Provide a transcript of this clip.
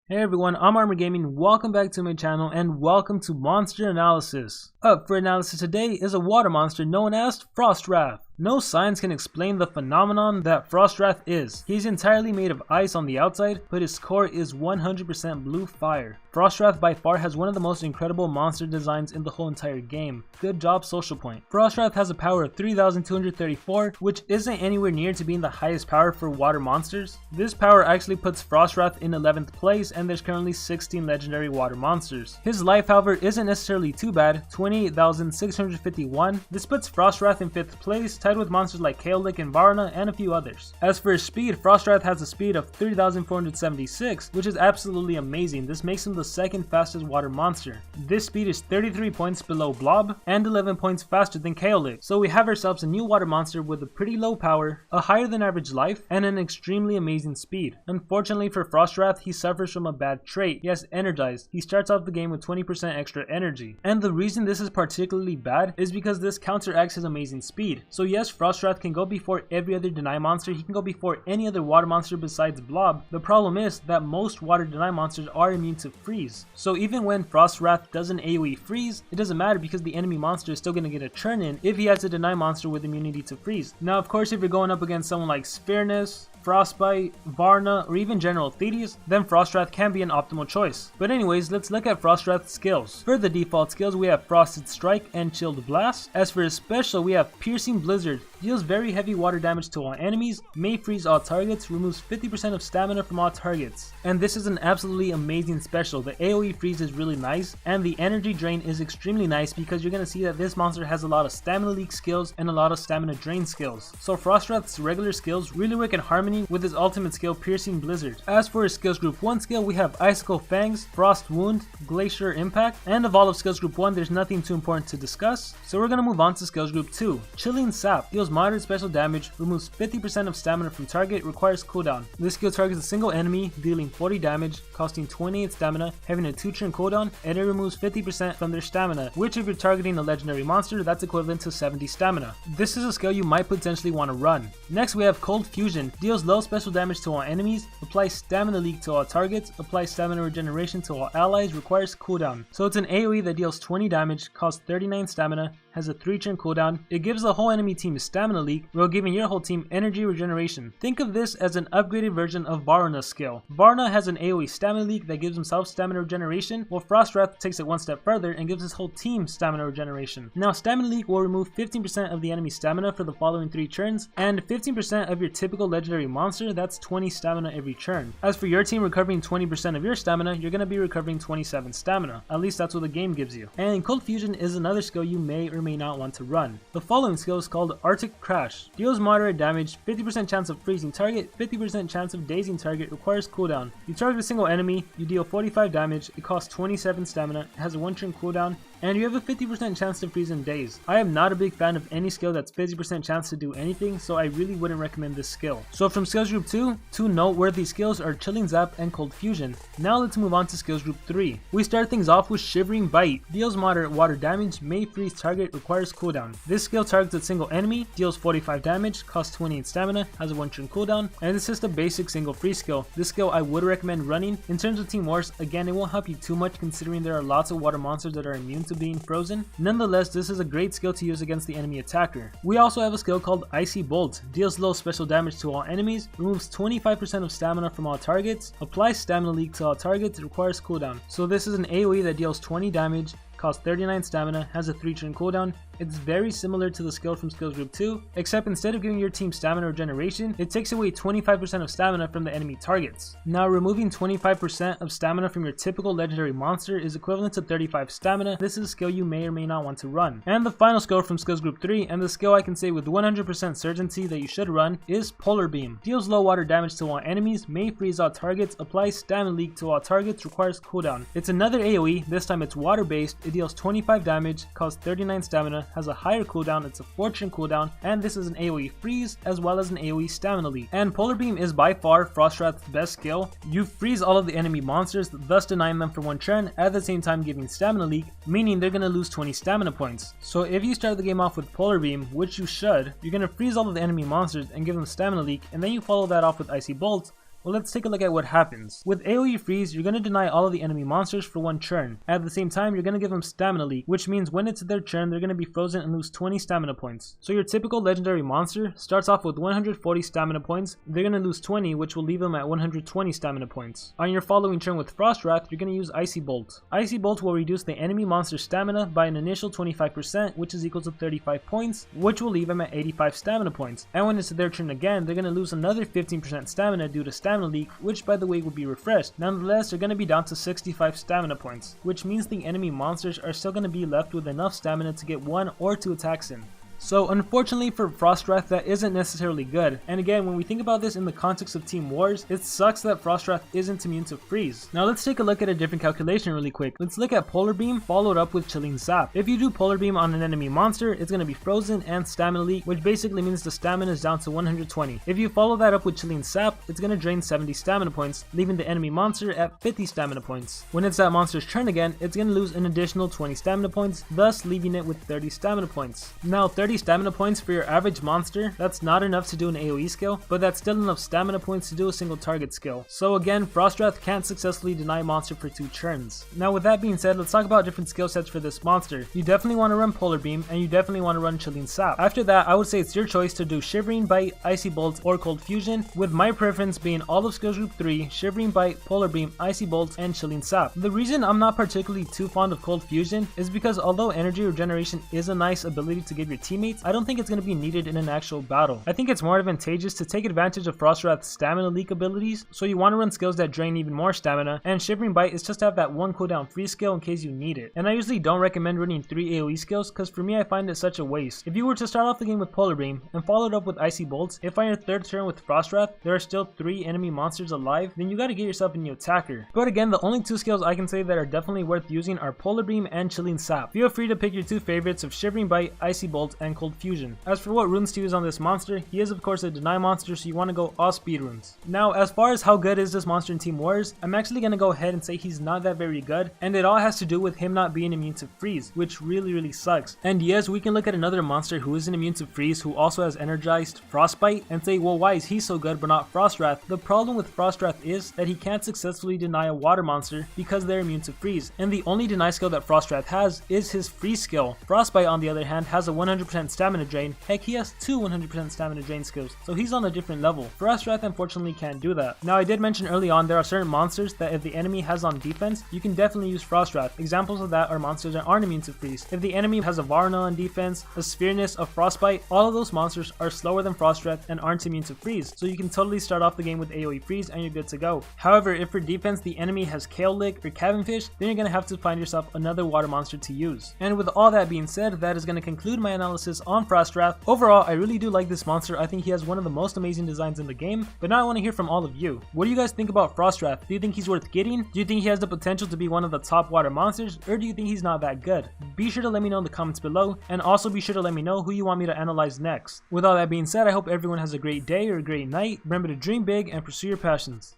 Hey everyone, I'm ArmorGaming, welcome back to my channel and welcome to Monster Analysis. Up for analysis today is a water monster known as Frostwrath. No science can explain the phenomenon that Frostwrath is. He's entirely made of ice on the outside, but his core is 100% blue fire. Frostwrath by far has one of the most incredible monster designs in the whole entire game. Good job, Social Point. Frostwrath has a power of 3234, which isn't anywhere near to being the highest power for water monsters. This power actually puts Frostwrath in 11th place, and there's currently 16 legendary water monsters. His life, however, isn't necessarily too bad, 28,651. This puts Frostwrath in 5th place, tied with monsters like Kaolic and Varna and a few others. As for his speed, Frostwrath has a speed of 3,476, which is absolutely amazing. This makes him the second fastest water monster. This speed is 33 points below Blob and 11 points faster than Kaolic. So we have ourselves a new water monster with a pretty low power, a higher than average life, and an extremely amazing speed. Unfortunately for Frostwrath, he suffers from a bad trait. He has Energized. He starts off the game with 20% extra energy. And the reason this is particularly bad is because this counteracts his amazing speed. So yes, Frostwrath can go before every other Deny monster. He can go before any other water monster besides Blob. The problem is that most water Deny monsters are immune to freeze. So even when Frostwrath doesn't AoE freeze, it doesn't matter because the enemy monster is still going to get a turn in if he has a Deny monster with immunity to freeze. Now of course, if you're going up against someone like Sphereness, Frostbite, Varna, or even General Thetis, then Frostwrath can be an optimal choice. But anyways, let's look at Frostwrath's skills. For the default skills, we have Frosted Strike and Chilled Blast. As for his special, we have Piercing Blizzard. Deals very heavy water damage to all enemies, may freeze all targets, removes 50% of stamina from all targets. And this is an absolutely amazing special. The AoE freeze is really nice, and the energy drain is extremely nice because you're going to see that this monster has a lot of stamina leak skills and a lot of stamina drain skills. So Frostwrath's regular skills really work in harmony with his ultimate skill, Piercing Blizzard. As for his skills group 1 skill, we have Icicle Fangs, Frost Wound, Glacier Impact, and of all of skills group 1, there's nothing too important to discuss, so we're going to move on to skills group 2. Chilling Sap deals moderate special damage, removes 50% of stamina from target, requires cooldown. This skill targets a single enemy, dealing 40 damage, costing 28 stamina, having a 2-turn cooldown, and it removes 50% from their stamina, which if you're targeting a legendary monster, that's equivalent to 70 stamina. This is a skill you might potentially want to run. Next we have Cold Fusion, deals low special damage to all enemies, applies stamina leak to all targets, applies stamina regeneration to all allies, requires cooldown. So it's an AoE that deals 20 damage, costs 39 stamina, has a 3-turn cooldown. It gives the whole enemy team stamina leak while giving your whole team energy regeneration. Think of this as an upgraded version of Varna's skill. Varna has an AoE stamina leak that gives himself stamina regeneration, while Frostwrath takes it one step further and gives his whole team stamina regeneration. Now stamina leak will remove 15% of the enemy's stamina for the following 3 turns, and 15% of your typical legendary monster, that's 20 stamina every turn. As for your team recovering 20% of your stamina, you're going to be recovering 27 stamina. At least that's what the game gives you. And Cold Fusion is another skill you may or may not want to run. The following skill is called Arctic Crash. Deals moderate damage, 50% chance of freezing target, 50% chance of dazing target, requires cooldown. You target a single enemy, you deal 45 damage, it costs 27 stamina, it has a 1-turn cooldown, and you have a 50% chance to freeze and daze. I am not a big fan of any skill that's 50% chance to do anything, so I really wouldn't recommend this skill. So from skills group 2, 2 noteworthy skills are Chilling Zap and Cold Fusion. Now let's move on to skills group 3. We start things off with Shivering Bite. Deals moderate water damage, may freeze target, requires cooldown. This skill targets a single enemy, deals 45 damage, costs 28 stamina, has a 1-turn cooldown, and it's just a basic single free skill. This skill I would recommend running. In terms of Team Wars, again, it won't help you too much considering there are lots of water monsters that are immune to being frozen. Nonetheless, this is a great skill to use against the enemy attacker. We also have a skill called Icy Bolt. Deals low special damage to all enemies, removes 25% of stamina from all targets, applies stamina leak to all targets, requires cooldown. So this is an AoE that deals 20 damage, costs 39 stamina, has a 3-turn cooldown. It's very similar to the skill from skills group 2, except instead of giving your team stamina regeneration, it takes away 25% of stamina from the enemy targets. Now removing 25% of stamina from your typical legendary monster is equivalent to 35 stamina. This is a skill you may or may not want to run. And the final skill from skills group 3, and the skill I can say with 100% certainty that you should run, is Polar Beam. Deals low water damage to all enemies, may freeze all targets, applies stamina leak to all targets, requires cooldown. It's another AoE, this time it's water based, it deals 25 damage, costs 39 stamina, has a higher cooldown, it's a 4-turn cooldown, and this is an AoE freeze as well as an AoE stamina leak. And Polar Beam is by far Frostwrath's best skill. You freeze all of the enemy monsters, thus denying them for 1 turn, at the same time giving stamina leak, meaning they're going to lose 20 stamina points. So if you start the game off with Polar Beam, which you should, you're going to freeze all of the enemy monsters and give them stamina leak, and then you follow that off with Icy Bolt, Well, let's take a look at what happens. With AoE freeze, you're going to deny all of the enemy monsters for one turn. At the same time, you're going to give them stamina leak, which means when it's their turn, they're going to be frozen and lose 20 stamina points. So your typical legendary monster starts off with 140 stamina points. They're going to lose 20, which will leave them at 120 stamina points. On your following turn with Frostwrath, you're going to use Icy Bolt. Icy Bolt will reduce the enemy monster stamina by an initial 25%, which is equal to 35 points, which will leave them at 85 stamina points. And when it's their turn again, they're going to lose another 15% stamina due to stamina leak, which by the way will be refreshed. Nonetheless, they're going to be down to 65 stamina points, which means the enemy monsters are still going to be left with enough stamina to get 1 or 2 attacks in. So unfortunately for Frostwrath, that isn't necessarily good. And again, when we think about this in the context of Team Wars, it sucks that Frostwrath isn't immune to freeze. Now let's take a look at a different calculation really quick. Let's look at Polar Beam followed up with Chilling Zap. If you do Polar Beam on an enemy monster, it's going to be frozen and stamina leak, which basically means the stamina is down to 120. If you follow that up with Chilling Zap, it's going to drain 70 stamina points, leaving the enemy monster at 50 stamina points. When it's that monster's turn again, it's going to lose an additional 20 stamina points, thus leaving it with 30 stamina points. Now 30 stamina points for your average monster, that's not enough to do an AoE skill, but that's still enough stamina points to do a single target skill. So again, Frostwrath can't successfully deny monster for 2 turns. Now with that being said, let's talk about different skill sets for this monster. You definitely want to run Polar Beam, and you definitely want to run Chilling Zap. After that, I would say it's your choice to do Shivering Bite, Icy Bolt, or Cold Fusion, with my preference being all of skills group 3, Shivering Bite, Polar Beam, Icy Bolt, and Chilling Zap. The reason I'm not particularly too fond of Cold Fusion is because although energy regeneration is a nice ability to give your teammates, I don't think it's going to be needed in an actual battle. I think it's more advantageous to take advantage of Frostwrath's stamina leak abilities, so you want to run skills that drain even more stamina, and Shivering Bite is just to have that one cooldown free skill in case you need it. And I usually don't recommend running 3 AoE skills because for me I find it such a waste. If you were to start off the game with Polar Beam and follow it up with Icy Bolts, if on your 3rd turn with Frostwrath there are still 3 enemy monsters alive, then you gotta get yourself a new attacker. But again, the only 2 skills I can say that are definitely worth using are Polar Beam and Chilling Zap. Feel free to pick your 2 favorites of Shivering Bite, Icy Bolt, and Cold Fusion. As for what runes to use on this monster, he is of course a deny monster, so you want to go all speed runes. Now as far as how good is this monster in Team Wars, I'm actually going to go ahead and say he's not that very good, and it all has to do with him not being immune to freeze, which really sucks. And yes, we can look at another monster who isn't immune to freeze who also has energized Frostbite and say, well, why is he so good but not Frostwrath? The problem with Frostwrath is that he can't successfully deny a water monster because they're immune to freeze, and the only deny skill that Frostwrath has is his freeze skill. Frostbite on the other hand has a 100% stamina drain. Heck, he has 2 100% stamina drain skills, so he's on a different level. Frostwrath unfortunately can't do that. Now I did mention early on there are certain monsters that if the enemy has on defense, you can definitely use Frostwrath. Examples of that are monsters that aren't immune to freeze. If the enemy has a Varna on defense, a Sphereness, a Frostbite, all of those monsters are slower than Frostwrath and aren't immune to freeze, so you can totally start off the game with AoE freeze and you're good to go. However, if for defense the enemy has Kale Lick or Cabinfish, then you're gonna have to find yourself another water monster to use. And with all that being said, that is gonna conclude my analysis on Frostwrath. Overall, I really do like this monster. I think he has one of the most amazing designs in the game, but now I want to hear from all of you. What do you guys think about Frostwrath? Do you think he's worth getting? Do you think he has the potential to be one of the top water monsters, or do you think he's not that good? Be sure to let me know in the comments below, and also be sure to let me know who you want me to analyze next. With all that being said, I hope everyone has a great day or a great night. Remember to dream big and pursue your passions.